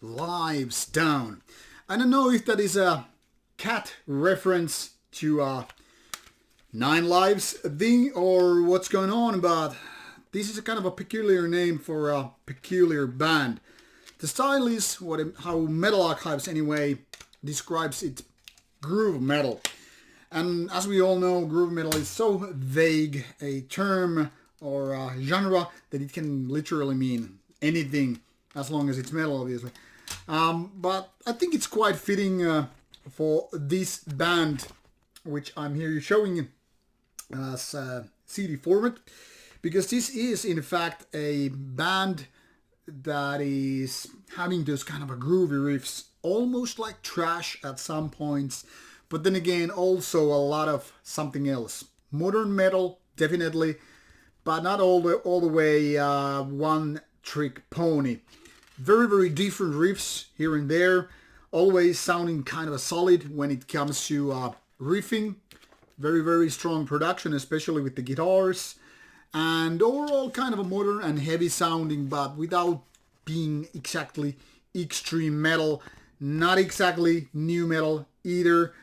lives down. I don't know if that is a cat reference to 9 lives thing or what's going on, but this is a kind of a peculiar name for a peculiar band. The style is how Metal Archives anyway describes it, groove metal. And as we all know, groove metal is so vague a term or a genre that it can literally mean anything as long as it's metal, obviously. But I think it's quite fitting for this band, which I'm here showing as CD format, because this is in fact a band that is having those kind of a groovy riffs, almost like thrash at some points, but then again also a lot of something else. Modern metal, definitely, but not all the way one trick pony. Very, very different riffs here and there, always sounding kind of a solid when it comes to riffing. Very, very strong production, especially with the guitars. And overall kind of a modern and heavy sounding, but without being exactly extreme metal. Not exactly new metal either,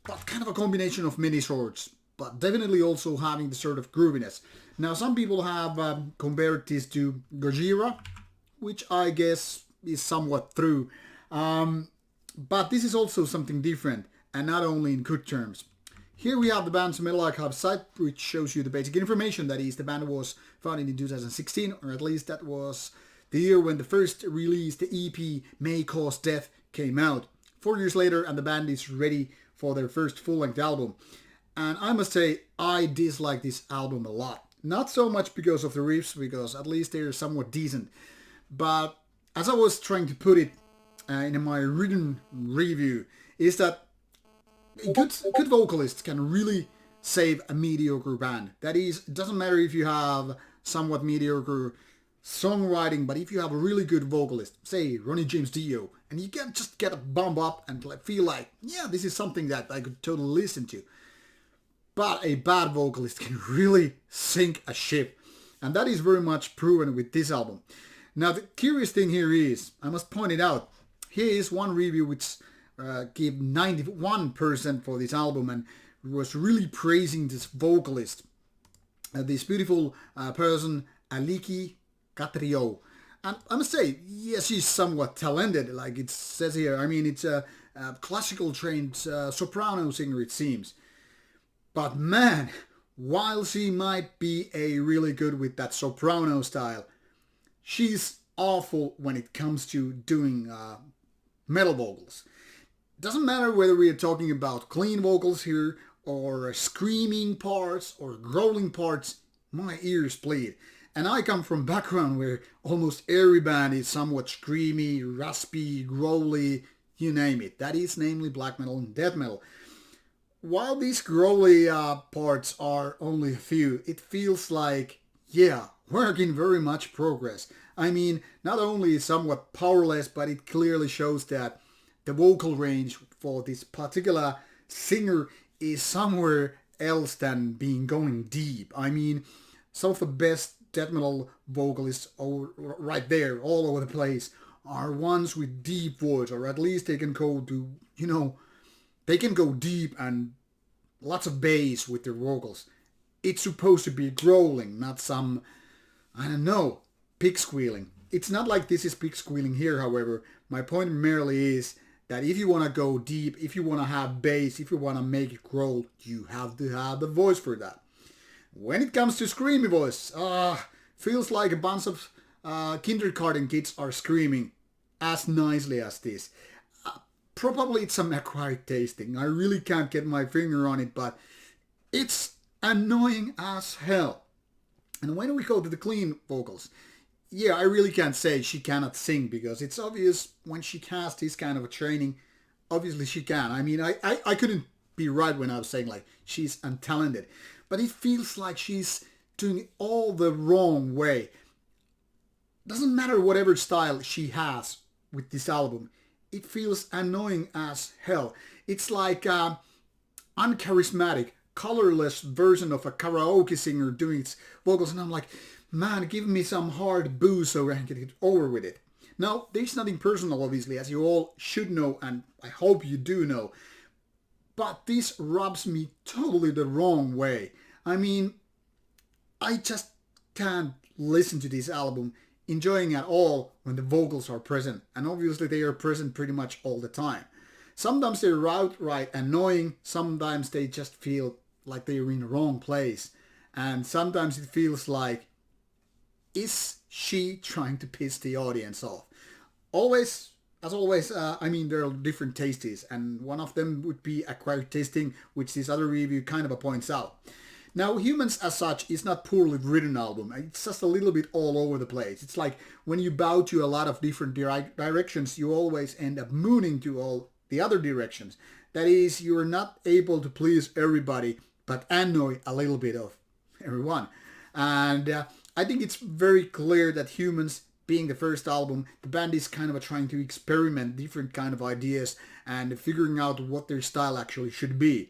but kind of a combination of many sorts. But definitely also having the sort of grooviness. Now some people have compared this to Gojira, which I guess is somewhat true. But this is also something different, and not only in good terms. Here we have the band's Metal Archive site, which shows you the basic information. That is, the band was founded in 2016, or at least that was the year when the first release, the EP May Cause Death, came out. 4 years later, and the band is ready for their first full-length album. And I must say, I dislike this album a lot. Not so much because of the riffs, because at least they're somewhat decent. But as I was trying to put it in my written review, is that good vocalists can really save a mediocre band. That is, it doesn't matter if you have somewhat mediocre songwriting, but if you have a really good vocalist, say Ronnie James Dio, and you can just get a bump up and feel like, yeah, this is something that I could totally listen to. But a bad vocalist can really sink a ship. And that is very much proven with this album. Now the curious thing here is, I must point it out, here is one review which gave 91% for this album and was really praising this vocalist, this beautiful person, Aliki Catrio. And I must say, yes, she's somewhat talented, like it says here. I mean, it's a classical trained soprano singer, it seems. But man, while she might be a really good with that soprano style, she's awful when it comes to doing metal vocals. Doesn't matter whether we are talking about clean vocals here or screaming parts or growling parts, my ears bleed. And I come from a background where almost every band is somewhat screamy, raspy, growly, you name it. That is namely black metal and death metal. While these growly parts are only a few, it feels like, yeah, work in very much progress. I mean, not only is somewhat powerless, but it clearly shows that the vocal range for this particular singer is somewhere else than being going deep. I mean, some of the best death metal vocalists right there, all over the place, are ones with deep voice, or at least they can go to, they can go deep and lots of bass with their vocals. It's supposed to be growling, not some, I don't know, pig squealing. It's not like this is pig squealing here, however. My point merely is that if you want to go deep, if you want to have bass, if you want to make it growl, you have to have the voice for that. When it comes to screamy voice, feels like a bunch of kindergarten kids are screaming as nicely as this. Probably it's some acquired tasting. I really can't get my finger on it, but it's annoying as hell. And when we go to the clean vocals, yeah, I really can't say she cannot sing, because it's obvious when she has this kind of a training, obviously she can. I mean, I couldn't be right when I was saying like she's untalented, but it feels like she's doing it all the wrong way. Doesn't matter whatever style she has with this album, it feels annoying as hell. It's like uncharismatic, colorless version of a karaoke singer doing its vocals, and I'm like, man, give me some hard booze so I can get over with it. Now, there's nothing personal, obviously, as you all should know, and I hope you do know. But this rubs me totally the wrong way. I mean, I just can't listen to this album enjoying at all when the vocals are present. And obviously they are present pretty much all the time. Sometimes they're outright annoying. Sometimes they just feel like they're in the wrong place. And sometimes it feels like, is she trying to piss the audience off? Always, as always, I mean, there are different tastes, and one of them would be acquired tasting, which this other review kind of points out. Now, Humans as such is not poorly written album. It's just a little bit all over the place. It's like when you bow to a lot of different directions, you always end up mooning to all the other directions. That is, you're not able to please everybody, but annoy a little bit of everyone. And I think it's very clear that Humans, being the first album, the band is kind of trying to experiment different kind of ideas and figuring out what their style actually should be.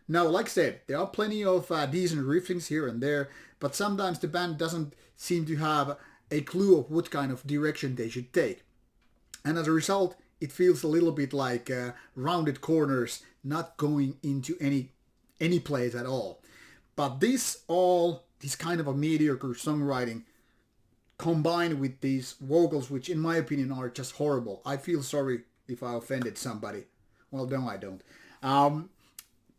Now, like I said, there are plenty of decent riffings here and there, but sometimes the band doesn't seem to have a clue of what kind of direction they should take. And as a result, it feels a little bit like rounded corners not going into any place at all. But this kind of a mediocre songwriting combined with these vocals, which in my opinion are just horrible. I feel sorry if I offended somebody. Well, no, I don't.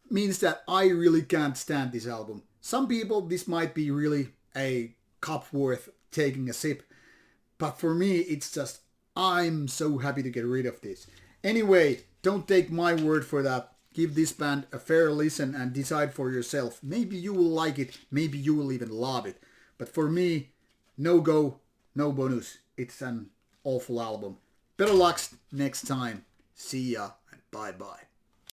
Means that I really can't stand this album. Some people, this might be really a cup worth taking a sip. But for me, it's just, I'm so happy to get rid of this. Anyway, don't take my word for that. Give this band a fair listen and decide for yourself. Maybe you will like it. Maybe you will even love it. But for me, no go, no bonus. It's an awful album. Better luck next time. See ya and bye-bye.